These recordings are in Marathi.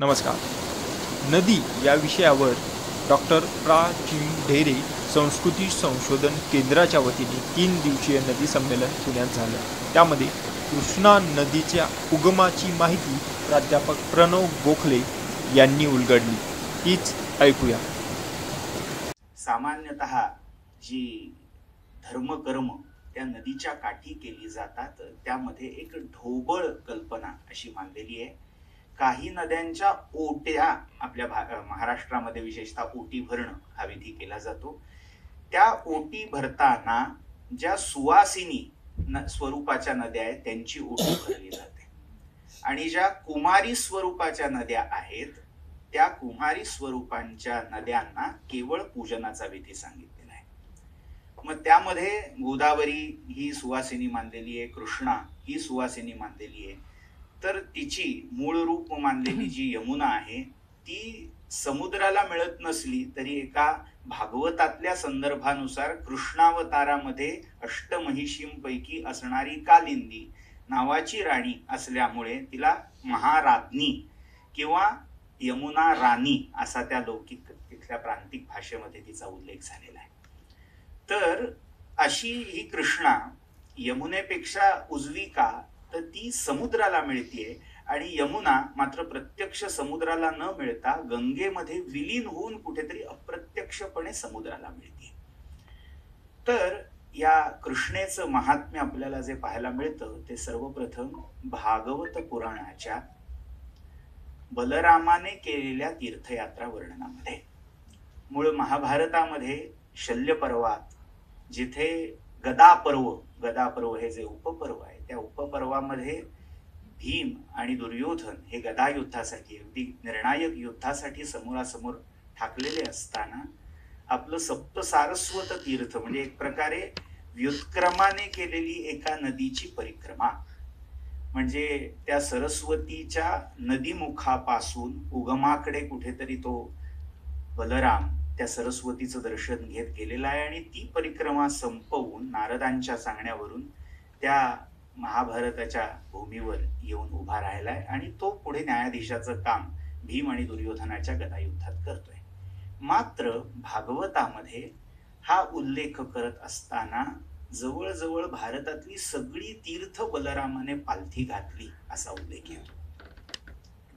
नमस्कार. नदी या विषयावर डॉक्टर प्रा. चिं. ढेरे संस्कृती संशोधन केंद्राच्या वतीने 3 दिवसीय नदी संमेलन पुण्यात झालं. त्यामध्ये कृष्णा नदीच्या उगमाची माहिती प्राध्यापक प्रणव गोखले यांनी उलगडली. तीच ऐकूया. सामान्यतः जी धर्मकर्म त्या नदीच्या काठी केली जातात त्यामध्ये एक ढोबळ कल्पना अशी मानलेली आहे. काही नद्यांच्या ओट्या आपल्या महाराष्ट्रामध्ये विशेषतः ओटी भरणं हा विधी केला जातो. त्या ओटी भरताना ज्या सुवासिनी स्वरूपाच्या नद्या आहेत त्यांची ओटी भरली जाते आणि ज्या कुमारी स्वरूपाच्या नद्या आहेत त्या कुमारी स्वरूपांच्या नद्यांना केवळ पूजनाचा विधी सांगितलेला आहे. मग त्यामध्ये गोदावरी ही सुवासिनी मानलेली आहे, कृष्णा ही सुवासिनी मानलेली आहे. तर तिची मूळ रूप मानलेली जी यमुना आहे ती समुद्राला मिळत नसली तरी एका भागवतातल्या संदर्भानुसार कृष्णावतारामध्ये अष्टमहिषींपैकी असणारी कालिंदी नावाची राणी असल्यामुळे तिला महाराज्ञी किंवा यमुना राणी असा त्या लौकिक तिथल्या प्रांतिक भाषेमध्ये तिचा उल्लेख झालेला आहे. तर अशी ही कृष्णा यमुनेपेक्षा उजवी का तर ती समुद्राला मिळतीये आणि यमुना मात्र प्रत्यक्ष समुद्राला न मिळता गंगेमध्ये विलीन होऊन कुठेतरी अप्रत्यक्षपणे समुद्राला मिळते. तर या कृष्णेचं महात्म्य आपल्याला जे पाहायला मिळतं ते सर्वप्रथम भागवत पुराणाच्या बलरामाने केलेल्या तीर्थयात्रा वर्णनामध्ये. मूळ महाभारतामध्ये शल्य पर्वात जिथे गदापर्व हे जे उपपर्व आहे त्या उपपर्वामध्ये भीम आणि दुर्योधन हे गदा युद्धासाठी अगदी निर्णायक युद्धासाठी समोरासमोर ठाकलेले असताना आपलं सप्तसारस्वत तीर्थ म्हणजे एक प्रकारे व्युत्क्रमाने केलेली एका नदीची परिक्रमा म्हणजे त्या सरस्वतीच्या नदीमुखापासून उगमाकडे कुठेतरी तो बलराम त्या सरस्वतीचं दर्शन घेत गेलेला आहे आणि ती परिक्रमा संपवून नारदांच्या सांगण्यावरून त्या महाभारताच्या भूमीवर येऊन उभा राहिलाय आणि तो पुढे न्यायाधीशाचं काम भीम आणि दुर्योधनाच्या गदायुद्धात करतोय. मात्र भागवतामध्ये हा उल्लेख करत असताना जवळजवळ भारतातली सगळी तीर्थ बलरामाने पालथी घातली असा उल्लेख येतो.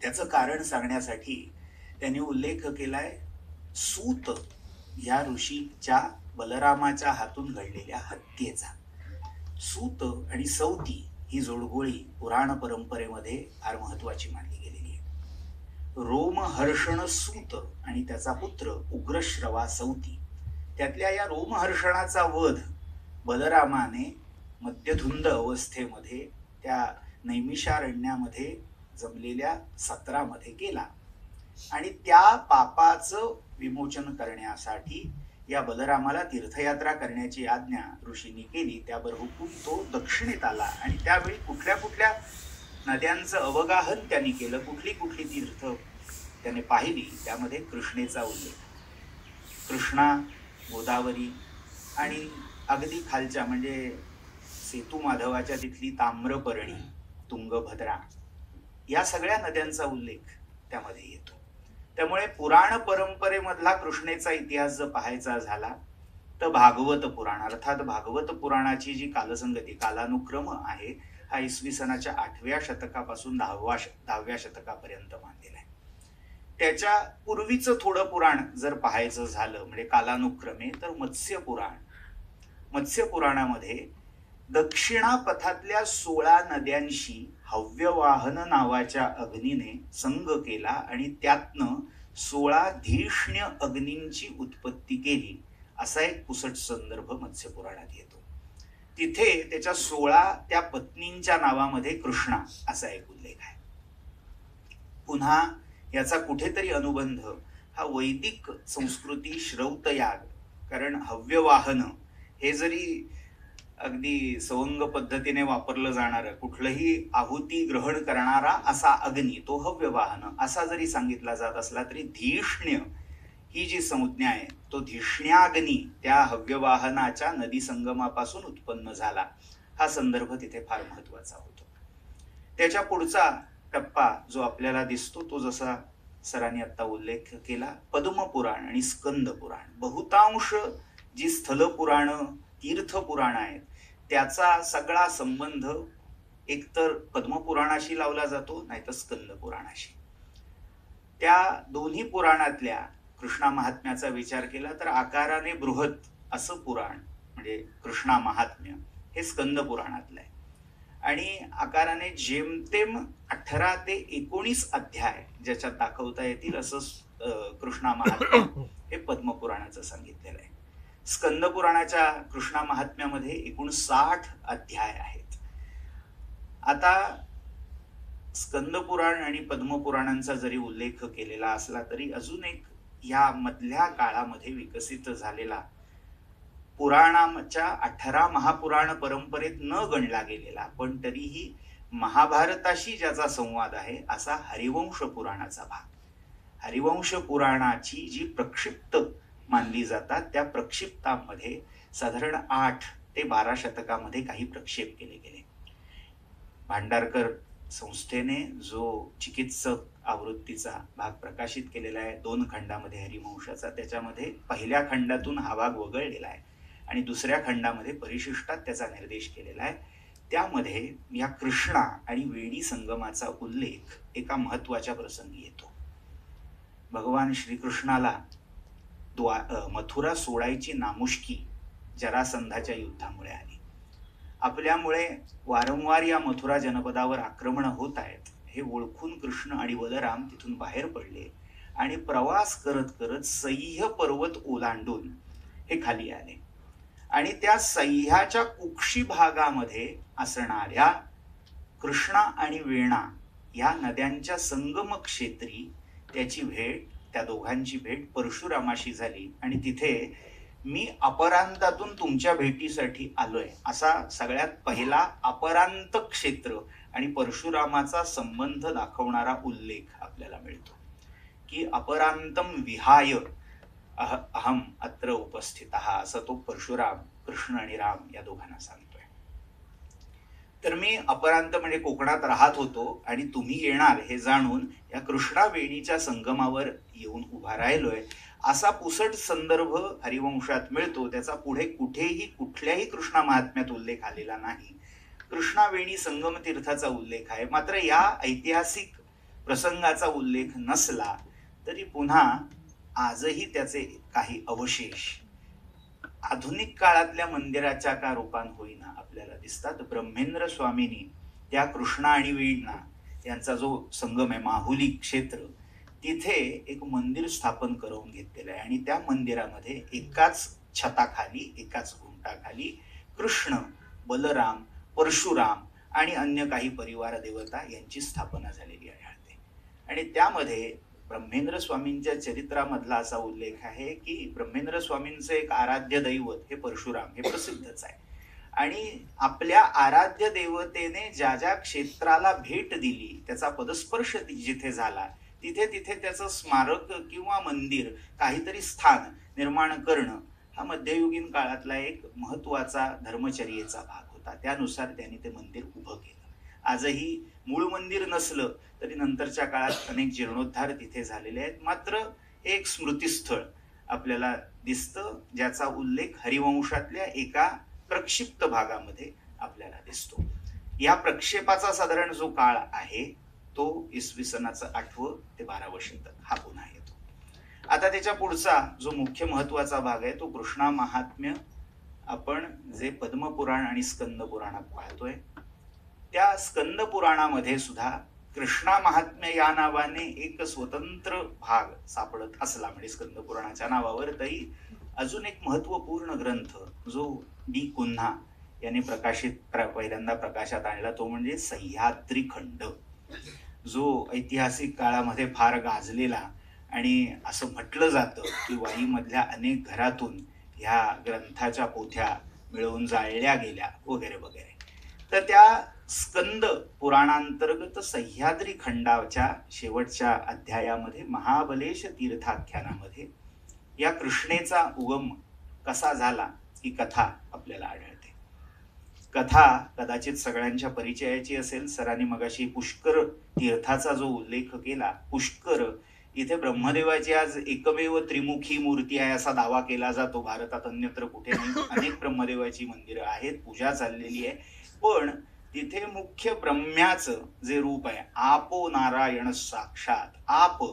त्याचं कारण सांगण्यासाठी त्यांनी उल्लेख केलाय सूत या ऋषीच्या बलरामाच्या हातून घडलेल्या हत्येचा. सूत आणि सौती ही जोडगोळी पुराण परंपरेमध्ये फार महत्वाची मानली गेलेली आहे. रोमहर्षण सूत आणि त्याचा पुत्र उग्रश्रवा सौती त्यातल्या या रोमहर्षणाचा वध बलरामाने मध्यधुंद अवस्थेमध्ये त्या नैमिषारण्यामध्ये जमलेल्या सत्रामध्ये केला आणि त्या पापाचं विमोचन करण्यासाठी या बलरामाला तीर्थयात्रा करण्याची आज्ञा ऋषींनी केली. त्याबरोबर तो दक्षिणेत आला आणि त्यावेळी कुठल्या कुठल्या नद्यांचं अवगाहन त्यांनी केलं, कुठली कुठली तीर्थ त्याने पाहिली त्यामध्ये कृष्णेचा उल्लेख. कृष्णा, गोदावरी आणि अगदी खालच्या म्हणजे सेतू माधवाच्या तिथली ताम्रपर्णी, तुंगभद्रा या सगळ्या नद्यांचा उल्लेख त्यामध्ये येतो. त्यामुळे पुराण परंपरेमधला कृष्णेचा इतिहास जर पाहायचा झाला तर भागवत पुराण अर्थात भागवत पुराणाची जी कालसंगती कालानुक्रम आहे हा इसवी सनाच्या 8व्या शतकापासून 10व्या शतकापर्यंत मानलेला आहे. त्याच्या पूर्वीचं थोडं पुराण जर पाहायचं झालं म्हणजे कालानुक्रमे तर मत्स्य पुराणामध्ये दक्षिणापथातल्या 16 नद्यांशी हव्यवाहन नावाच्या अग्नीने संग केला आणि त्यातनं 16 धीष्ण्य अग्नींची उत्पत्ती केली असा एक पुसट संदर्भ मत्स्य पुराणात येतो. तिथे त्याच्या 16 त्या पत्नींच्या नावामध्ये कृष्णा असा एक उल्लेख आहे. पुन्हा याचा कुठेतरी अनुबंध हा वैदिक संस्कृती श्रौतयाग कारण हव्यवाहन हे जरी अगदी सवंग पद्धतीने वापरलं जाणारं कुठलंही आहुती ग्रहण करणारा असा अग्नी तो हव्यवाहन असा जरी सांगितला जात असला तरी धीष्ण्य ही जी संज्ञा आहे तो धीष्ण्याग्नी त्या हव्यवाहनाच्या नदी संगमापासून उत्पन्न झाला हा संदर्भ तिथे फार महत्वाचा होतो. त्याच्या पुढचा टप्पा जो आपल्याला दिसतो तो जसा सरांनी आता उल्लेख केला, पद्मपुराण आणि स्कंद पुराण. बहुतांश जी स्थलपुराण, तीर्थपुराण आहेत त्याचा सगळा संबंध एकतर पद्मपुराणाशी लावला जातो, नाहीतर स्कंद पुराणाशी. त्या दोन्ही पुराणातल्या कृष्णा महात्म्याचा विचार केला तर आकाराने बृहत असं पुराण म्हणजे कृष्णा महात्म्य हे स्कंद पुराणातलं आहे, आणि आकाराने जेमतेम 18 ते 19 अध्याय ज्याच्यात दाखवता येतील असं कृष्णा महात्म्य हे पद्मपुराणाचं सांगितलेलं आहे. स्कंद पुराणाच्या कृष्णा महात्म्यामध्ये एकूण 60 अध्याय आहेत. आता स्कंद पुराण आणि पद्मपुराणांचा जरी उल्लेख केलेला असला तरी अजून एक या मधल्या काळामध्ये विकसित झालेला पुराणाच्या 18 महापुराण परंपरेत न गणला गेलेला पण तरीही महाभारताशी ज्याचा संवाद आहे असा हरिवंश पुराणाचा भाग. हरिवंश पुराणाची जी प्रक्षिप्त मानली जातात त्या प्रक्षिप्तांमध्ये साधारण 8 ते 12 शतकामध्ये काही प्रक्षेप केले गेले. भांडारकर संस्थेने जो चिकित्सक आवृत्तीचा भाग प्रकाशित केलेला आहे 2 खंडामध्ये हरिवंशाचा, त्याच्यामध्ये पहिल्या खंडातून हा भाग वगळलेला आहे आणि दुसऱ्या खंडामध्ये परिशिष्टात त्याचा निर्देश केलेला आहे. त्यामध्ये या कृष्णा आणि वेणी संगमाचा उल्लेख एका महत्वाच्या प्रसंगी येतो. भगवान श्रीकृष्णाला मथुरा सोडायची नामुष्की जरासंधाच्या युद्धामुळे आली. आपल्यामुळे वारंवार या मथुरा जनपदावर आक्रमण होत आहेत हे ओळखून कृष्ण आणि बलराम तिथून बाहेर पडले आणि प्रवास करत करत सह्य पर्वत ओलांडून हे खाली आले आणि त्या सह्याच्या कुक्षी भागामध्ये असणाऱ्या कृष्णा आणि वेणा या नद्यांच्या संगम क्षेत्री त्याची भेट, त्या दोघांची भेट परशुरामाशी झाली आणि तिथे मी अपरांतातून तुमच्या भेटीसाठी आलोय असा सगळ्यात पहिला अपरांत क्षेत्र आणि परशुरामाचा संबंध दाखवणारा उल्लेख आपल्याला मिळतो की अपरांतम विहाय अहम अत्र उपस्थितः असं तो परशुराम कृष्ण आणि राम या दोघांना सांगतोय. तर मी अपरांत म्हणजे कोकणात राहत होतो आणि तुम्ही येणार हे जाणून या कृष्णा वेणीच्या संगमावर येऊन उभा राहिलोय असा पुसट संदर्भ हरिवंशात मिळतो. त्याचा पुढे कुठेही कुठल्याही कृष्णा महात्म्यात उल्लेख आलेला नाही. कृष्णा वेणी संगम तीर्थाचा उल्लेख आहे, मात्र या ऐतिहासिक प्रसंगाचा उल्लेख नसला तरी पुन्हा आजही त्याचे काही अवशेष आधुनिक काळातल्या मंदिराच्या का रूपान होईना आपल्याला दिसतात. ब्रह्मेंद्र स्वामींनी त्या कृष्णा आणि वेणा यांचा जो संगम आहे माहुली क्षेत्र तिथे एक मंदिर स्थापन करून घेतलेलं आहे आणि त्या मंदिरामध्ये एकाच छताखाली एकाच घुमटाखाली कृष्ण, बलराम, परशुराम आणि अन्य काही परिवार देवता यांची स्थापना झालेली आढळते. आणि त्यामध्ये ब्रह्मेंद्र स्वामींच्या चरित्रामधला असा उल्लेख आहे की ब्रह्मेंद्र स्वामींचं एक आराध्य दैवत हे परशुराम हे प्रसिद्धच आहे आणि आपल्या आराध्य देवतेने ज्या ज्या क्षेत्राला भेट दिली त्याचा पदस्पर्श जिथे झाला तिथे तिथे त्याचं स्मारक किंवा मंदिर काहीतरी स्थान निर्माण करणं हा मध्ययुगीन काळातला एक महत्वाचा धर्मचर्येचा भाग होता. त्यानुसार त्यांनी ते मंदिर उभं केलं. आजही मूळ मंदिर नसलं तरी नंतरच्या काळात अनेक जीर्णोद्धार तिथे झालेले आहेत. मात्र हे एक स्मृतिस्थळ आपल्याला दिसतं ज्याचा उल्लेख हरिवंशातल्या एका प्रक्षिप्त भागामध्ये आपल्याला दिसतो. या प्रक्षेपाचा साधारण जो काळ आहे तो इसवी सनाचं 8वं ते 12वं शतक हा पुन्हा येतो. आता त्याच्या पुढचा जो मुख्य महत्वाचा भाग आहे तो कृष्णा महात्म्य आपण जे पद्मपुराण आणि स्कंद पुराणात पाहतोय. त्या स्कंद पुराणामध्ये सुद्धा कृष्णा महात्म्य या नावाने एक स्वतंत्र भाग सापडत असला म्हणजे स्कंद पुराणाच्या नावावर तरी अजून एक महत्वपूर्ण ग्रंथ जो डी कुन्हा याने पहिल्यांदा प्रकाशात आणला तो म्हणजे सह्याद्री खंड, जो ऐतिहासिक काळामध्ये फार गाजलेला आणि असं म्हटलं जातं की वाईमधल्या अनेक घरातून ह्या ग्रंथाच्या पोथ्या मिळवून जाळल्या गेल्या वगैरे वगैरे. तर त्या स्कंद पुराणांतर्गत सह्याद्री खंडाच्या शेवटच्या अध्यायामध्ये महाबलेश तीर्थाख्यानामध्ये या कृष्णेचा उगम कसा झाला ही कथा आपल्याला आढळते. कथा कदाचित सगळ्यांच्या परिचयाची असेल. सरांनी मगाशी पुष्कर तीर्थाचा जो उल्लेख केला, पुष्कर इथे ब्रह्मदेवाची आज एकमेव त्रिमुखी मूर्ती आहे असा दावा केला जातो. भारतात अन्यत्र कुठे नाही. अनेक ब्रह्मदेवाची मंदिरं आहेत, पूजा चाललेली आहे. पण तिथे मुख्य ब्रह्म्याचं जे रूप आहे, आपो नारायण साक्षात, आप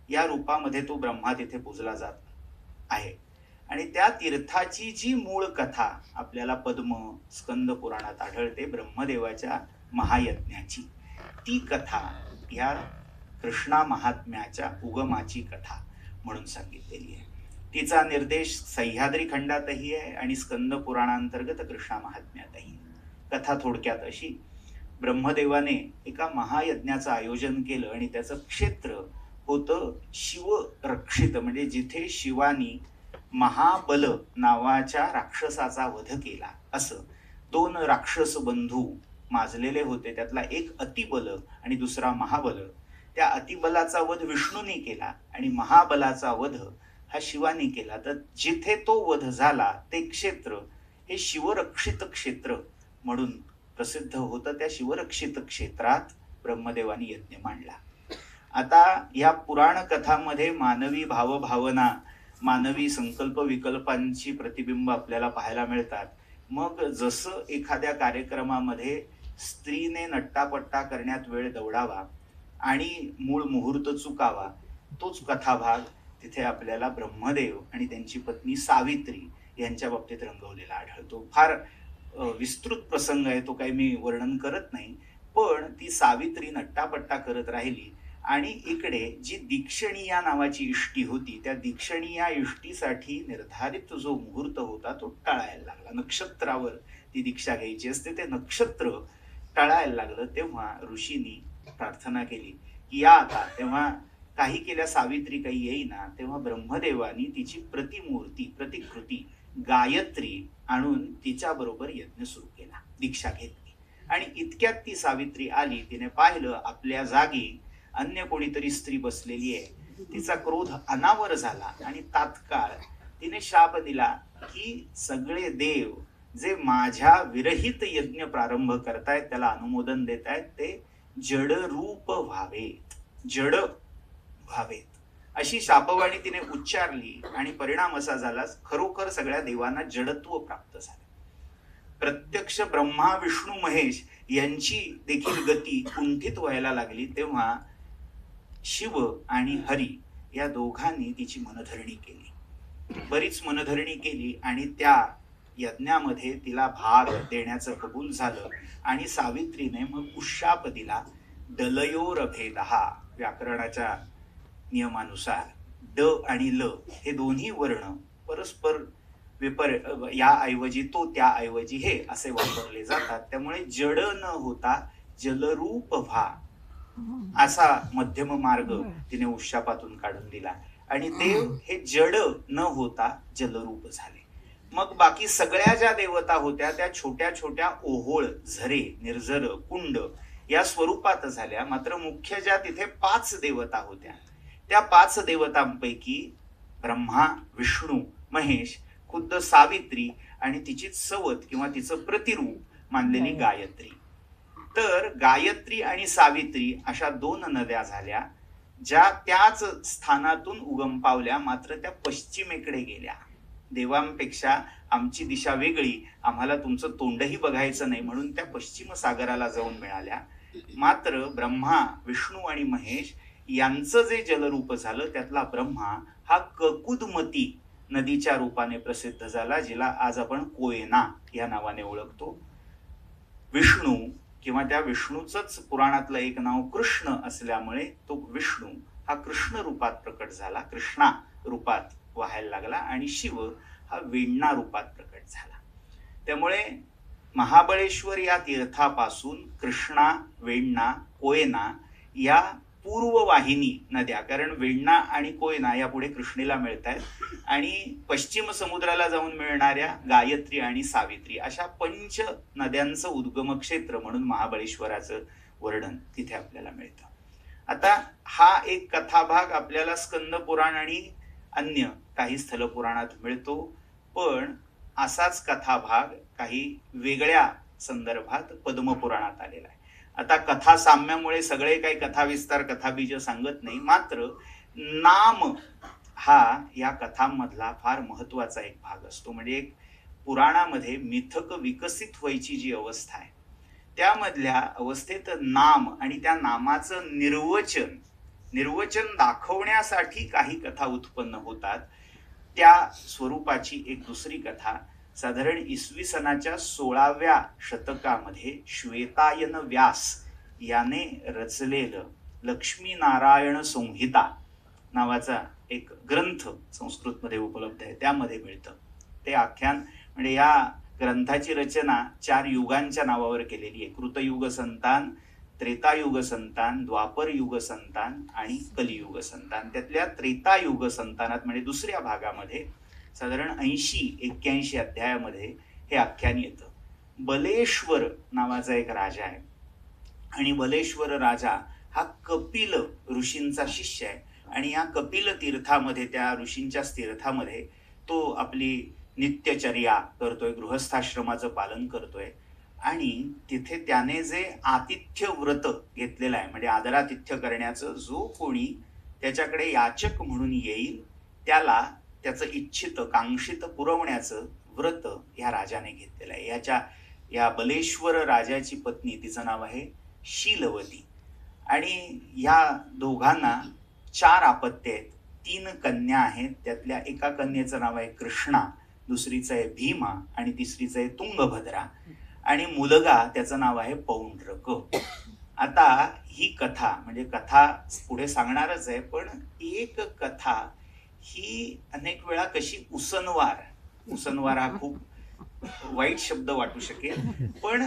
या रूपामध्ये तो ब्रह्मा तिथे पूजला जात आहे. आणि त्या तीर्थाची जी मूळ कथा आपल्याला पद्म स्कंद पुराणात आढळते, ब्रह्मदेवाच्या महायज्ञाची, ती कथा या कृष्णा महात्म्याच्या उगमाची कथा म्हणून सांगितलेली आहे. तिचा निर्देश सह्याद्री खंडातही आहे आणि स्कंद पुराणांतर्गत कृष्णा महात्म्यातही. कथा थोडक्यात अशी: ब्रह्मदेवाने एका महायज्ञाचं आयोजन केलं आणि त्याचं क्षेत्र होतं शिवरक्षित, म्हणजे जिथे शिवानी महाबल नावाच्या राक्षसाचा वध केला. असं 2 राक्षस बंधू माजलेले होते, त्यातला एक अतिबल आणि दुसरा महाबल. त्या अतिबलाचा वध विष्णूने केला आणि महाबलाचा वध हा शिवाने केला. तर जिथे तो वध झाला ते क्षेत्र हे शिवरक्षित क्षेत्र म्हणून प्रसिद्ध होतं. त्या शिवरक्षित क्षेत्रात ब्रह्मदेवानी यज्ञ मांडला. आता या पुराण कथांमध्ये मानवी भावभावना, मानवी संकल्प विकल्पांची प्रतिबिंब आपल्याला पाहायला मिळतात. मग जसं एखाद्या कार्यक्रमामध्ये स्त्रीने नट्टापट्टा करण्यात वेळ दौडावा आणि मूळ मुहूर्त चुकावा, तोच कथाभाग तिथे आपल्याला ब्रह्मदेव आणि त्यांची पत्नी सावित्री यांच्या बाबतीत रंगवलेला आढळतो. फार विस्तृत प्रसंग आहे, तो काही मी वर्णन करत नाही. पण ती सावित्री नट्टापट्टा करत राहिली आणि इकडे जी दीक्षणी या नावाची इष्टी होती, त्या दीक्षणी या इष्टीसाठी निर्धारित जो मुहूर्त होता तो टळायला लागला. नक्षत्रावर ती दीक्षा घ्यायची असते, ते नक्षत्र टळायला लागलं. तेव्हा ऋषींनी प्रार्थना केली की या आता. तेव्हा काही केल्या सावित्री काही येईना. तेव्हा ब्रह्मदेवानी तिची प्रतिमूर्ती, प्रतिकृती गायत्री आणून तिच्या बरोबर यज्ञ सुरू केला, दीक्षा घेतली. आणि इतक्यात ती सावित्री आली. तिने पाहिलं आपल्या जागी अन्य कोणीतरी स्त्री बसलेली आहे. तिचा क्रोध अनावर झाला आणि तात्काळ तिने शाप दिला की सगळे देव जे माझ्या विरहित यज्ञ प्रारंभ करतायत, त्याला अनुमोदन देतायत, ते जडरूप व्हावेत, जड व्हावेत, अशी शापवाणी तिने उच्चारली. आणि परिणाम असा झाला, खरोखर सगळ्या देवांना जडत्व प्राप्त झालं. प्रत्यक्ष ब्रह्मा विष्णू महेश यांची देखील गती कुंठित व्हायला लागली. तेव्हा शिव आणि हरी या दोघांनी तिची मनधरणी केली, बरीच मनधरणी केली आणि त्या यज्ञामध्ये तिला भाग देण्याचं कबूल झालं. आणि सावित्रीने मग उशाप दिला. दलयोर भेदहा, व्याकरणाच्या नियमानुसार ड आणि ल हे दोन्ही वर्ण परस्पर या ऐवजी तो, त्या ऐवजी हे असे वापरले जातात. त्यामुळे जड न होता जलरूप व्हा असा मध्यम मार्ग तिने उशापातून काढून दिला आणि देव हे जड न होता जलरूप झाले. मग बाकी सगळ्या ज्या देवता होत्या त्या छोट्या छोट्या ओहोळ, झरे, निर्झर, कुंड या स्वरूपात झाल्या. मात्र मुख्य ज्या तिथे 5 देवता होत्या, त्या 5 देवतांपैकी ब्रह्मा, विष्णू, महेश, खुद्द सावित्री आणि तिची सवत किंवा तिचं प्रतिरूप मानलेली गायत्री. तर गायत्री आणि सावित्री अशा 2 नद्या झाल्या ज्या त्याच स्थानातून उगम पावल्या, मात्र त्या पश्चिमेकडे गेल्या. देवांपेक्षा आमची दिशा वेगळी, आम्हाला तुमचं तोंडही बघायचं नाही म्हणून त्या पश्चिम सागराला जाऊन मिळाल्या. मात्र ब्रह्मा, विष्णू आणि महेश यांचं जे जलरूप झालं त्यातला ब्रह्मा हा ककुदमती नदीच्या रूपाने प्रसिद्ध झाला, जिला आज आपण कोयना या नावाने ओळखतो. विष्णू किंवा त्या विष्णूचंच पुराणातलं एक नाव कृष्ण असल्यामुळे तो विष्णू हा कृष्ण रूपात प्रकट झाला, कृष्णा रूपात वाहायला लागला. आणि शिव हा वेण्णा रूपात प्रकट झाला. त्यामुळे महाबळेश्वर या तीर्थापासून कृष्णा, वेण्णा, कोयना या पूर्ववाहिनी नद्या, कारण वेण्णा आणि कोयना या पुढे कृष्णेला मिळत आहेत, आणि पश्चिम समुद्राला जाऊन मिळणाऱ्या गायत्री आणि सावित्री अशा 5 नद्यांचं उद्गम क्षेत्र म्हणून महाबळेश्वराचं वर्णन तिथे आपल्याला मिळतं. आता हा एक कथाभाग आपल्याला स्कंद पुराण आणि अन्य काही स्थलपुराणात मिळतो. पण असाच कथाभाग काही वेगळ्या संदर्भात पद्मपुराणात आलेला आहे. आता कथा साम्यामुळे सगळे काही कथाविस्तार, कथाबीज सांगत नाही, मात्र नाम हा या कथांमधला फार महत्वाचा एक भाग असतो. म्हणजे एक पुराणामध्ये मिथक विकसित व्हायची जी अवस्था आहे त्यामधल्या अवस्थेत नाम आणि त्या नामाचं निर्वचन दाखवण्यासाठी काही कथा उत्पन्न होतात. त्या स्वरूपाची एक दुसरी कथा साधारण इसवी सनाच्या 16व्या शतकामध्ये श्वेतायन व्यास याने रचलेलं लक्ष्मीनारायण संहिता नावाचा एक ग्रंथ संस्कृतमध्ये उपलब्ध आहे, त्यामध्ये मिळतं. ते आख्यान म्हणजे या ग्रंथाची रचना 4 युगांच्या नावावर केलेली आहे. कृतयुग संतान, त्रेतायुग संतान, द्वापर युग संतान आणि कलियुग संतान. त्यातल्या त्रेतायुग संतानात म्हणजे दुसऱ्या भागामध्ये साधारण 80-81 अध्यायामध्ये हे आख्यान येतं. बलेश्वर नावाचा एक राजा आहे आणि बलेश्वर राजा हा कपिल ऋषींचा शिष्य आहे आणि या कपिल तीर्थामध्ये, त्या ऋषींच्या तीर्थामध्ये तो आपली नित्यचर्या करतोय, गृहस्थाश्रमाचं पालन करतोय आणि तिथे त्याने जे आतिथ्य व्रत घेतलेलं आहे म्हणजे आदरातिथ्य करण्याचं, जो कोणी त्याच्याकडे याचक म्हणून येईल त्याला त्याचं इच्छित कांक्षित पुरवण्याचं व्रत या राजाने घेतलेलं आहे. या बलेश्वर राजाची पत्नी, तिचं नाव आहे शीलवती आणि या दोघांना 4 अपत्य आहेत, 3 कन्या आहेत. त्यातल्या एका कन्येचं नाव आहे कृष्णा, दुसरीचं आहे भीमा आणि तिसरीचं आहे तुंगभद्रा आणि मुलगा त्याचं नाव आहे पौंड्रक. आता ही कथा म्हणजे कथा पुढे सांगणारच आहे, पण एक कथा ही अनेक वेळा कशी उसनवार हा खूप वाईट शब्द वाटू शकेल, पण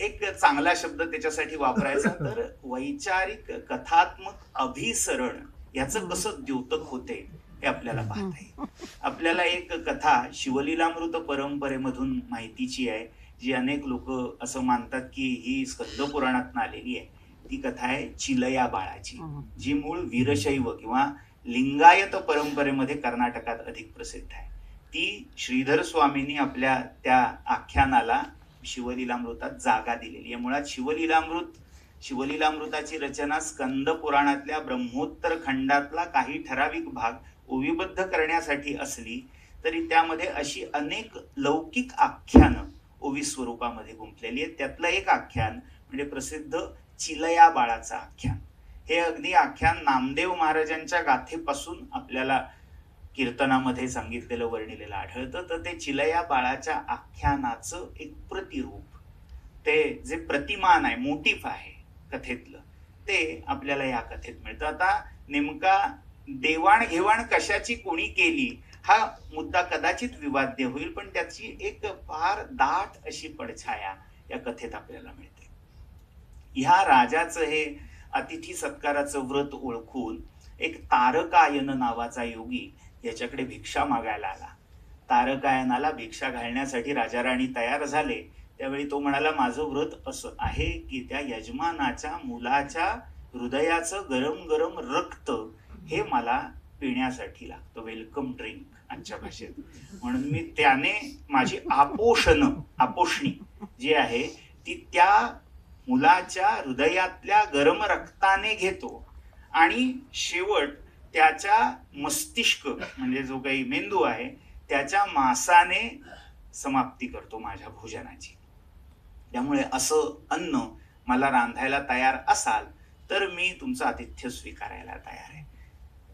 एक चांगला शब्द त्याच्यासाठी वापरायचा तर वैचारिक कथात्मक अभिसरण याचं कसं द्योतक होते हे आपल्याला पाहता येईल. आपल्याला एक कथा शिवलीलामृत परंपरेमधून माहितीची आहे, जी अनेक लोक असं मानतात की ही स्कंद पुराणातून आलेली आहे. ती कथा आहे चिलया बाळाची, जी मूळ वीरशैव किंवा लिंगायत परंपरेमध्ये कर्नाटकात अधिक प्रसिद्ध आहे. ती श्रीधर स्वामींनी आपल्या त्या आख्यानाला शिवलीलामृतात जागा दिलेली आहे. मुळात शिवलीलामृताची रचना स्कंद पुराणातल्या ब्रह्मोत्तर खंडातला काही ठराविक भाग ओविबद्ध करण्यासाठी असली तरी त्यामध्ये अशी अनेक लौकिक आख्यानं ओवी स्वरूपामध्ये गुंफलेली आहेत. त्यातलं एक आख्यान म्हणजे प्रसिद्ध चिलया बाळाचं आख्यान. हे अगदी आख्यान नामदेव महाराजांच्या गाथेपासून आपल्याला कीर्तनामध्ये सांगितलेलं वर्णिलेलं आढळतं. तर ते चिलया बाळाच्या आख्यानाचं एक प्रतिरूप, ते जे प्रतिमान आहे, मोटिफ आहे कथेतलं, ते आपल्याला या कथेत मिळतं. आता नेमका देवाणघेवाण कशाची कोणी केली हा मुद्दा कदाचित विवाद्य होईल, पण त्याची एक फार दाट अशी पडछाया या कथेत आपल्याला मिळते. ह्या राजाचं हे अतिथी सत्काराचं व्रत ओळखून एक तारकायन नावाचा योगी याच्याकडे भिक्षा मागायला आला. तारकायनाला भिक्षा घालण्यासाठी राजा राणी तयार झाले. त्यावेळी तो म्हणाला, माझं व्रत असं आहे की त्या यजमानाच्या मुलाच्या हृदयाचं गरम गरम रक्त हे मला पिण्यासाठी लागतं, वेलकम ड्रिंक आजच्या भाषेत. म्हणून मी त्याने माझी आपोषणी जी आहे ती त्या मुलाच्या हृदयातल्या गरम रक्ताने घेतो आणि शेवट त्याच्या मस्तिष्क म्हणजे जो काही मेंदू आहे त्याच्या मांसाने समाप्ती करतो माझ्या भोजनाची. त्यामुळे असं अन्न मला रांधायला तयार असाल तर मी तुमचं आतिथ्य स्वीकारायला तयार आहे.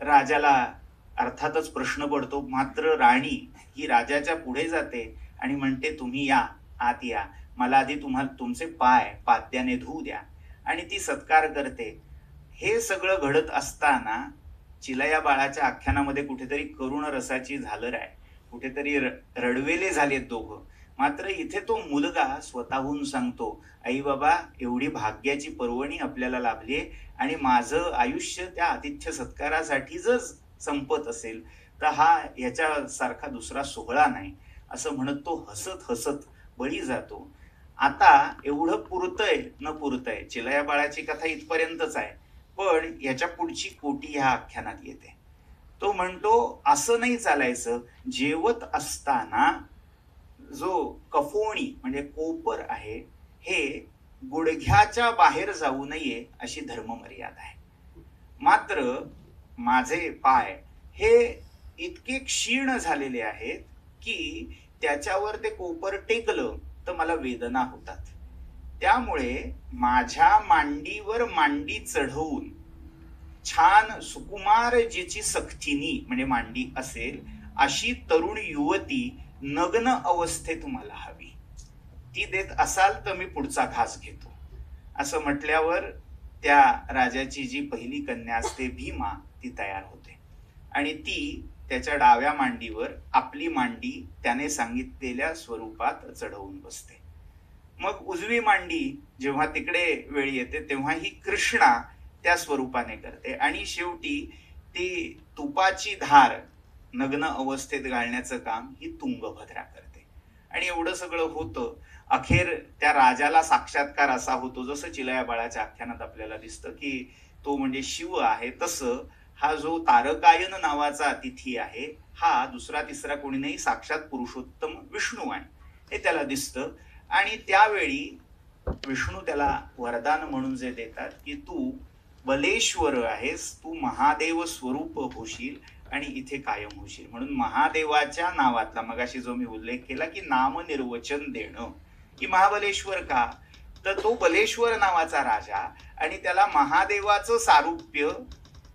राजाला अर्थातच प्रश्न पडतो, मात्र राणी ही राजाच्या पुढे जाते आणि म्हणते, तुम्ही या, आत या, मला आधी तुमचे पाय पात्याने धुऊ द्या, आणि ती सत्कार करते. हे सगळं घडत असताना चिलया बाळाच्या आख्यानामध्ये कुठेतरी करुण रसाची झालर आहे, कुठेतरी रडवेले झालेत दोघं. मात्र इथे तो मुलगा स्वतःहून सांगतो, आई बाबा, एवढी भाग्याची पर्वणी आपल्याला लाभली आणि माझं आयुष्य त्या आतिथ्य सत्कारासाठी जर संपत असेल तर हा ह्याच्यासारखा दुसरा सोहळा नाही, असं म्हणत तो हसत हसत बळी जातो. आता एवढं पुरतंय न पुरतंय, चिलया बाळाची कथा इथपर्यंतच आहे, पण याच्या पुढची कोटी ह्या आख्यानात येते. तो म्हणतो, असं नाही चालायचं, जेवत असताना जो कफोणी म्हणजे कोपर आहे हे गुडघ्याच्या बाहेर जाऊ नये अशी धर्ममर्यादा आहे. मात्र माझे पाय हे इतके क्षीण झालेले आहेत की त्याच्यावर ते कोपर टेकलं तर मला वेदना होतात. त्यामुळे माझ्या मांडीवर मांडी चढवून छान सुकुमार जिची सक्तीनी म्हणजे मांडी असेल अशी तरुण युवती नग्न अवस्थेत मला हवी. ती देत असाल तर मी पुढचा घास घेतो. असं म्हटल्यावर त्या राजाची जी पहिली कन्या असते भीमा ती तयार होते आणि ती त्याच्या डाव्या मांडीवर आपली मांडी त्याने सांगितलेल्या स्वरूपात चढवून बसते. मग उजवी मांडी जेव्हा तिकडे वेळ येते तेव्हा ही कृष्णा त्या स्वरूपाने करते आणि शेवटी ती तुपाची धार नग्न अवस्थेत घालण्याचं काम ही तुंगभद्रा करते. आणि एवढं सगळं होतं. अखेर त्या राजाला साक्षात्कार असा होतो जसं चिलया बाळाच्या आख्यानात आपल्याला दिसतं की तो म्हणजे शिव आहे, तसं हा जो तारकायन नावाचा अतिथी आहे हा दुसरा तिसरा कोणी नाही, साक्षात पुरुषोत्तम विष्णू आहे हे त्याला दिसतं. आणि त्यावेळी विष्णू त्याला वरदान म्हणून जे देतात की तू बलेश्वर आहेस, तू महादेव स्वरूप होशील आणि इथे कायम होशील. म्हणून महादेवाच्या नावातला मगाशी जो मी उल्लेख केला की नाम निर्वचन देणं, की महाबलेश्वर का, तर तो बलेश्वर नावाचा राजा आणि त्याला महादेवाचं सारूप्य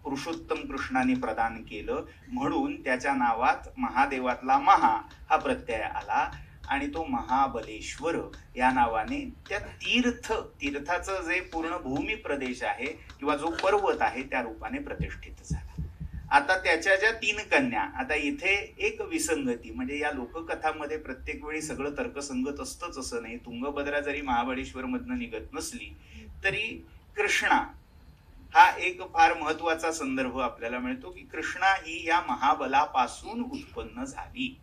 पुरुषोत्तम कृष्णाने प्रदान केलं म्हणून त्याच्या नावात महादेवातला महा हा प्रत्यय आला आणि तो महाबलेश्वर या नावाने त्या तीर्थाचं जे पूर्ण भूमी प्रदेश आहे किंवा जो पर्वत आहे त्या रूपाने प्रतिष्ठित झाला. आता त्याच्या ज्या 3 कन्या, आता इथे एक विसंगती म्हणजे या लोककथांमध्ये प्रत्येक वेळी सगळं तर्कसंगत असतंच असं नाही. तुंगभद्रा जरी महाबळेश्वर मधनं निघत नसली तरी कृष्णा हा एक फार महत्वाचा संदर्भ आपल्याला मिळतो की कृष्णा ही या महाबलापासून उत्पन्न झाली.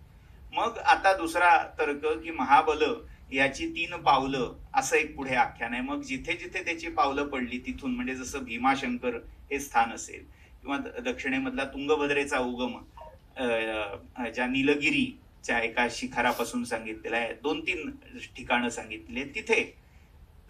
मग आता दुसरा तर्क की महाबल याची 3 पावलं असं एक पुढे आख्यान आहे. मग जिथे जिथे त्याची पावलं पडली तिथून म्हणजे जसं भीमाशंकर हे स्थान असेल किंवा दक्षिणेमधला तुंगभद्रेचा उगम ज्या नीलगिरीच्या एका शिखरापासून सांगितलेला आहे, 2-3 ठिकाणं सांगितली तिथे,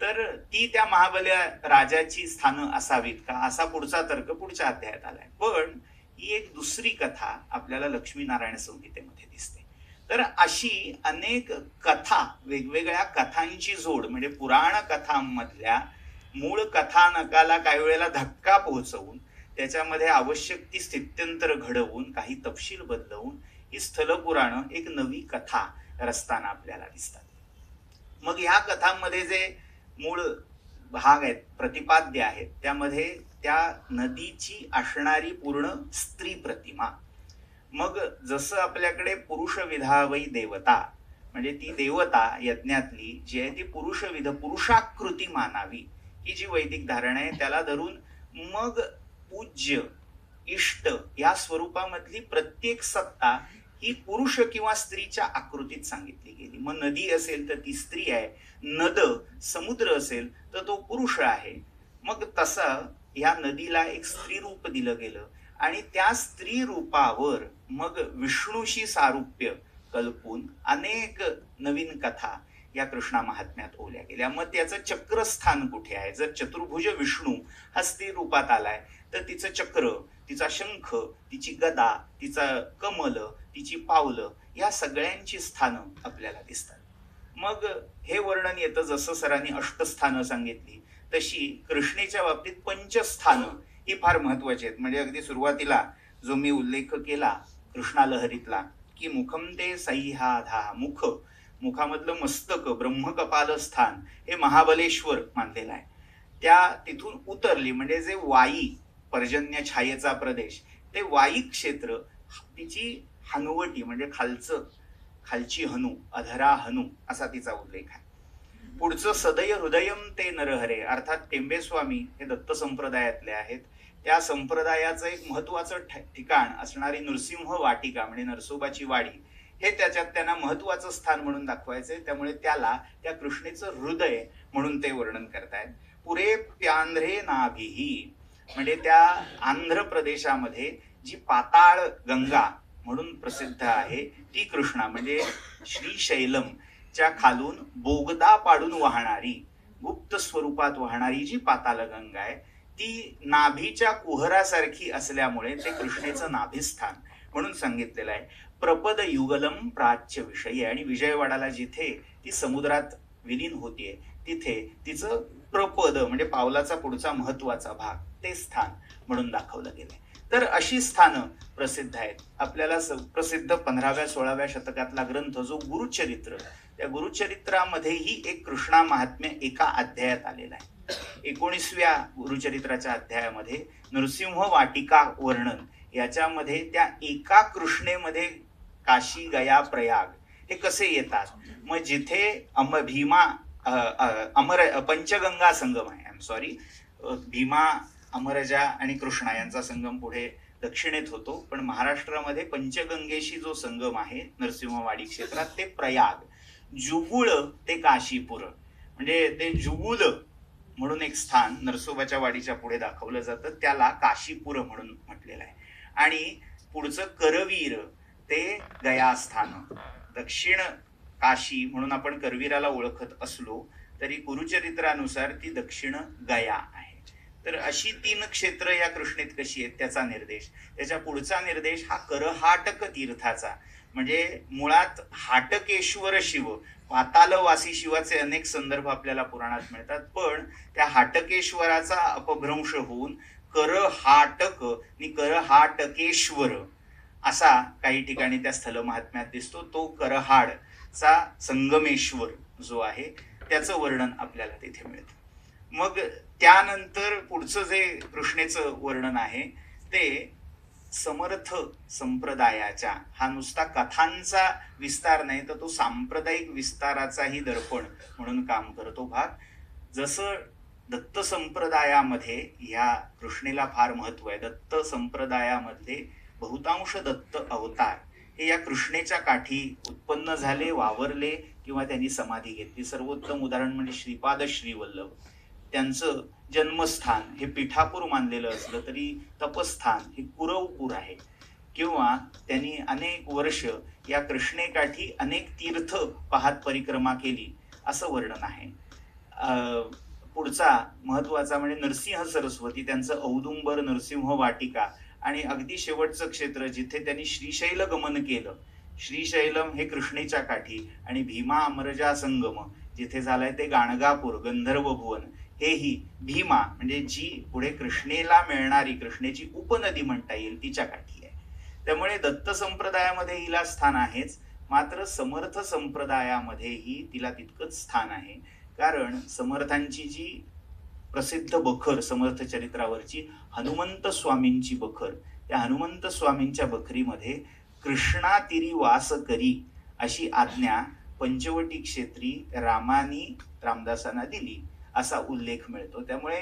तर ती त्या महाबल्या राजाची स्थानं असावीत का असा पुढचा तर्क पुढच्या अध्यायात आलाय. पण ही एक दुसरी कथा आपल्याला लक्ष्मीनारायण संहितेमध्ये दिसते. तर अशी अनेक कथा, वेगवेगळ्या कथांची जोड म्हणजे पुराण कथांमधल्या मूळ कथानकाला काही वेळेला धक्का पोहोचवून त्याच्यामध्ये आवश्यक ती स्थित्यंतर घडवून काही तपशील बदलवून ही स्थलपुराणं एक नवी कथा रचताना आपल्याला दिसतात. मग ह्या कथांमध्ये जे मूळ भाग आहेत, प्रतिपाद्य आहेत, त्यामध्ये त्या नदीची असणारी पूर्ण स्त्री प्रतिमा. मग जसं आपल्याकडे पुरुष विधावै देवता म्हणजे ती देवता यज्ञातली जी आहे ती पुरुषविध पुरुषाकृती मानावी ही जी वैदिक धारणा आहे त्याला धरून मग पूज्य इष्ट या स्वरूपामधली प्रत्येक सत्ता ही पुरुष किंवा स्त्रीच्या आकृतीत सांगितली गेली. मग नदी असेल तर ती स्त्री आहे, नद समुद्र असेल तर तो पुरुष आहे. मग तसं या नदीला एक स्त्री रूप दिलं गेलं आणि त्या स्त्री रूपावर मग विष्णूशी सारूप्य कल्पून अनेक नवीन कथा या कृष्णा महात्म्यात ओल्या गेल्या. मग त्याचं चक्रस्थान कुठे आहे? जर चतुर्भुज विष्णू हा स्त्री रूपात आलाय तर तिचं चक्र, तिचा शंख, तिची गदा, तिचा कमल, तिची पावलं या सगळ्यांची स्थानं आपल्याला दिसतात. मग हे वर्णन येतं जसं सरांनी अष्टस्थानं सांगितली तशी कृष्णेच्या बाबतीत पंचस्थानं ही फार महत्वाची आहेत. म्हणजे अगदी सुरुवातीला जो मी उल्लेख केला कृष्णा लहरीतला की मुखम ते सह्याधा, मुखामधलं मस्तक ब्रह्मकपाल स्थान हे महाबलेश्वर मानलेलं आहे. त्या तिथून उतरली म्हणजे जे वाई पर्जन्य छायेचा प्रदेश ते वाई क्षेत्र, तिची हनुवटी म्हणजे खालची हनु, अधरा हनु असा तिचा उल्लेख आहे. पुढचं सदय हृदयम ते नरहरे अर्थात टेंबेस्वामी हे दत्त संप्रदायातले आहेत. त्या संप्रदायाचं एक महत्वाचं ठिकाण असणारी नृसिंह वाटिका म्हणजे नरसोबाची वाडी हे त्याच्यात त्यांना महत्वाचं स्थान म्हणून दाखवायचंय. त्यामुळे त्याला त्या कृष्णेचं हृदय म्हणून ते वर्णन करतायत. पुरे प्यांध्रे नाभिही म्हणजे त्या आंध्र प्रदेशामध्ये जी पाताळ गंगा म्हणून प्रसिद्ध आहे ती कृष्णा म्हणजे श्रीशैलमच्या खालून बोगदा पाडून वाहणारी गुप्त स्वरूपात वाहणारी जी पाताळ गंगा आहे ती नाभीच्या कुहरासारखी असल्यामुळे ते कृष्णेचं नाभिस्थान म्हणून सांगितलेलं आहे. प्रपद युगलम प्राच्य विषयी, आणि विजयवाडाला जिथे ती समुद्रात विलीन होतीये तिथे तिचं प्रपद म्हणजे पावलाचा पुढचा महत्वाचा भाग ते स्थान म्हणून दाखवलं गेलंय. तर अशी स्थानं प्रसिद्ध आहेत. आपल्याला प्रसिद्ध 15व्या-16व्या शतकातला ग्रंथ जो गुरुचरित्र, त्या गुरुचरित्रामध्येही एक कृष्णा महात्म्य एका अध्यायात आलेला आहे. 19व्या गुरुचरित्राच्या अध्यायामध्ये नृसिंह वाटिका वर्णन, याच्यामध्ये त्या एका कृष्णेमध्ये काशी, गया, प्रयाग हे कसे येतात. मग जिथे भीमा पंचगंगा संगम आहे, सॉरी, भीमा, अमरजा आणि कृष्णा यांचा संगम पुढे दक्षिणेत होतो, पण महाराष्ट्रामध्ये पंचगंगेशी जो संगम आहे नरसिंहवाडी क्षेत्रात ते प्रयाग, जुगुळ ते काशीपुर, म्हणजे ते जुगुल म्हणून एक स्थान नरसोबाच्या वाडीच्या पुढे दाखवलं जातं, त्याला काशीपुर म्हणून म्हटलेलं आहे. आणि पुढचं करवीर ते गयास्थान, दक्षिण काशी म्हणून आपण करवीराला ओळखत असलो तरी गुरुचरित्रानुसार ती दक्षिण गया आहे. तर अशी 3 क्षेत्र या कृष्णेत कशी आहेत त्याचा निर्देश. त्याच्या पुढचा निर्देश हा करहाटक तीर्थाचा, म्हणजे मुळात हाटकेश्वर शिव, पातालवासी शिवाचे अनेक संदर्भ आपल्याला पुराणात मिळतात, पण त्या हाटकेश्वराचा अपभ्रंश होऊन करहाटक आणि करहाटकेश्वर असा काही ठिकाणी त्या स्थल महात्म्यात दिसतो. तो करहाडचा संगमेश्वर जो आहे त्याचं वर्णन आपल्याला तिथे मिळतं. मग त्यानंतर पुढचं जे कृष्णेचं वर्णन आहे ते समर्थ संप्रदायाच्या, हा नुसता कथांचा विस्तार नाही तर तो सांप्रदायिक विस्ताराचाही दर्पण म्हणून काम करतो भाग. जसं दत्त संप्रदायामध्ये ह्या कृष्णेला फार महत्व आहे. दत्त संप्रदायामधले बहुतांश दत्त अवतार हे या कृष्णेच्या काठी उत्पन्न झाले, वावरले किंवा त्यांनी समाधी घेतली. सर्वोत्तम उदाहरण म्हणजे श्रीपाद श्रीवल्लभ. त्यांचं जन्मस्थान हे पिठापूर मानलेलं असलं तरी तपस्थान हे कुरवपूर आहे. किंवा त्यांनी अनेक वर्ष या कृष्णेकाठी अनेक तीर्थ पाहत परिक्रमा केली असं वर्णन आहे. पुढचा महत्वाचा म्हणजे नरसिंह सरस्वती, त्यांचं औदुंबर, नरसिंह वाटिका, आणि अगदी शेवटचं क्षेत्र जिथे त्यांनी श्रीशैल गमन केलं, श्रीशैलम हे कृष्णेच्या काठी, आणि भीमा अमरजा संगम जिथे झालाय ते गाणगापूर, गंधर्व भुवन, हेही भीमा म्हणजे जी पुढे कृष्णेला मिळणारी कृष्णेची उपनदी म्हणता येईल तिच्या काठी आहे. त्यामुळे दत्त संप्रदायामध्ये हिला स्थान आहेच, मात्र समर्थ संप्रदायामध्येही तिला तितकंच स्थान आहे. कारण समर्थांची जी प्रसिद्ध बखर समर्थ चरित्रावरची हनुमंत स्वामींची बखर, त्या हनुमंत स्वामींच्या बखरीमध्ये कृष्णा तिरी वास करी अशी आज्ञा पंचवटी क्षेत्री रामानी रामदासांना दिली असा उल्लेख मिळतो. त्यामुळे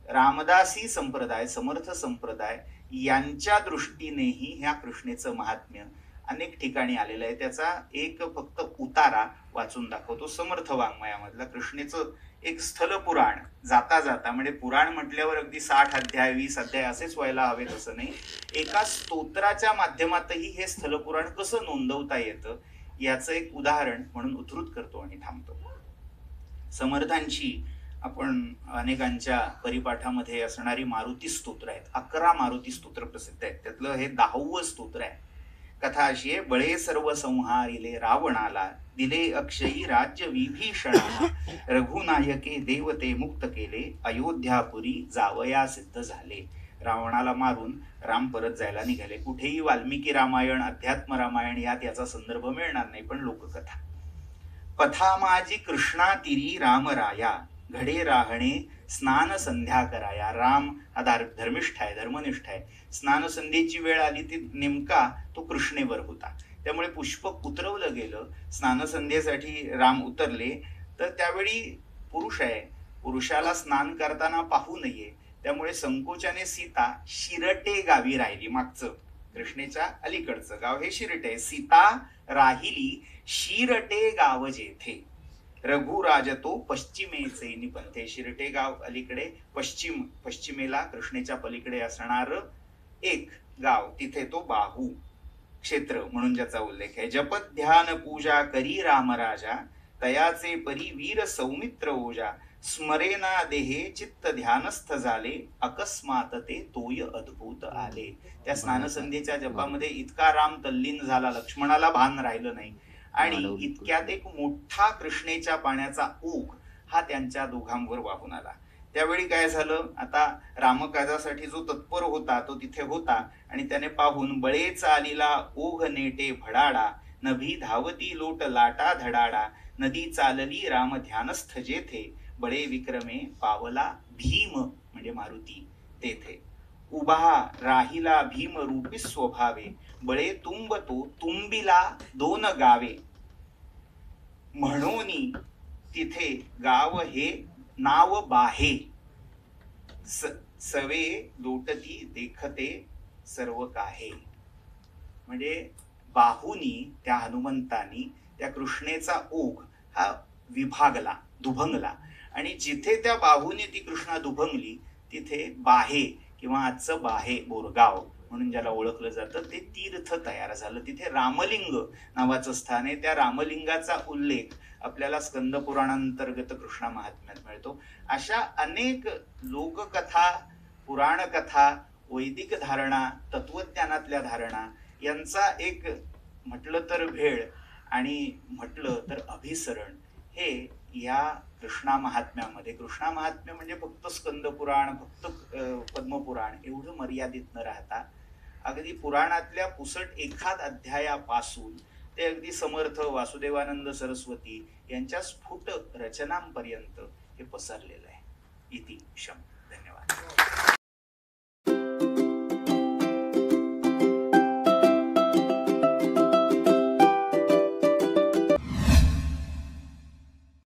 रामदासी संप्रदाय, समर्थ संप्रदाय यांच्या दृष्टीनेही ह्या कृष्णेचं महात्म्य अनेक ठिकाणी आलेलं आहे. त्याचा एक फक्त उतारा वाचून दाखवतो समर्थ वाङ्मयामधला. कृष्णेचं एक स्थल पुराण जाता जाता, म्हणजे पुराण म्हटल्यावर अगदी 60 अध्याय 20 अध्याय असेच व्हायला हवेत असं नाही, एका स्तोत्राच्या माध्यमातही हे स्थलपुराण कसं नोंदवता येतं याचं एक उदाहरण म्हणून उद्धृत करतो आणि थांबतो. समर्थांची आपण अनेकांच्या परिपाठामध्ये असणारी मारुती स्तोत्र आहेत. 11 मारुती स्तोत्र प्रसिद्ध आहेत. त्यातलं हे 10वं स्तोत्र आहे. कथा अशी आहे: बळे सर्व संहारिले रावणाला, दिले अक्षयी राज्य विभीषणाला, रघुनायके देवते मुक्त केले, अयोध्यापुरी जावया सिद्ध झाले. रावणाला मारून राम परत जायला निघाले. कुठेही वाल्मिकी रामायण, अध्यात्म रामायण यात याचा संदर्भ मिळणार नाही, पण लोककथा. पथा माझी कृष्णा तिरी रामराया, घडे राहणे स्नान संध्या कराया. राम हा धर्मिष्ठ आहे, धर्मनिष्ठ आहे. स्नान संध्येची वेळ आली ती नेमका तो कृष्णेवर होता, त्यामुळे पुष्पक उतरवलं गेलं. स्नानसंध्येसाठी राम उतरले तर त्यावेळी पुरुष आहे, पुरुषाला स्नान करताना पाहू नये, त्यामुळे संकोचाने सीता शिरटे गावी राहिली. मागचं कृष्णेच्या अलीकडचं गाव हे शिरटे. सीता राहिली शिरटे गाव जेथे, रघुराज तो पश्चिमेचे निपंथे. शिरटे गाव अलीकडे पश्चिमेला कृष्णेच्या पलीकडे असणार एक गाव, तिथे तो बाहू क्षेत्र म्हणून ज्याचा उल्लेख आहे. जपत ध्यान पूजा करी रामराजा, तयाचे परी वीर सौमित्र ओजा, स्मरेना देहे चित्त ध्यानस्थ झाले, अकस्मात ते तोय अद्भुत आले. त्या स्नानसंध्येच्या जपामध्ये इतका राम तल्लीन झाला, लक्ष्मणाला भान राहिलं नाही. आणि इतक्यात एक मोठा कृष्णेच्या पाण्याचा ओघ हा त्यांच्या दोघांवर वाहून आला. त्यावेळी काय झालं, आता रामकाजासाठी जो तत्पर होता तो तिथे होता आणि त्याने पाहून बळेच आलीला ओघ नेटे भडाडा, नभी धावती लोट लाटा धडाडा, नदी चालली राम ध्यानस्थ जेथे, बळे विक्रमे पावला भीम म्हणजे मारुती तेथे. उभा राहिला भीम रूपी स्वभावे, बळे तुंब तो तुंबिला दोन गावे, म्हणून तिथे गाव हे नाव बाहे, सवे लोटती देखते सर्व काहे. म्हणजे बाहूनी त्या हनुमंतानी त्या कृष्णेचा ओघ हा विभागला, दुभंगला, आणि जिथे त्या बाहूने ती कृष्णा दुभंगली तिथे बाहे किंवा आजचं बाहे बोरगाव म्हणून ज्याला ओळखलं जातं ते तीर्थ तयार झालं. तिथे रामलिंग नावाचं स्थान आहे. त्या रामलिंगाचा उल्लेख आपल्याला स्कंद पुराणांतर्गत कृष्णा महात्म्यात मिळतो. अशा अनेक लोककथा, पुराणकथा, वैदिक धारणा, तत्वज्ञानातल्या धारणा यांचा एक म्हटलं तर भेळ आणि म्हटलं तर अभिसरण हे या कृष्णा महात्म्यामध्ये. कृष्णा महात्म्य म्हणजे फक्त स्कंद पुराण, फक्त पद्मपुराण एवढं मर्यादित न राहता अगदी पुराणातल्या पुसट एखाद अध्यायापासून ते अगदी समर्थ वासुदेवानंद सरस्वती यांच्या स्फुट रचनांपर्यंत हे पसरलेलं आहे. इति शम. धन्यवाद.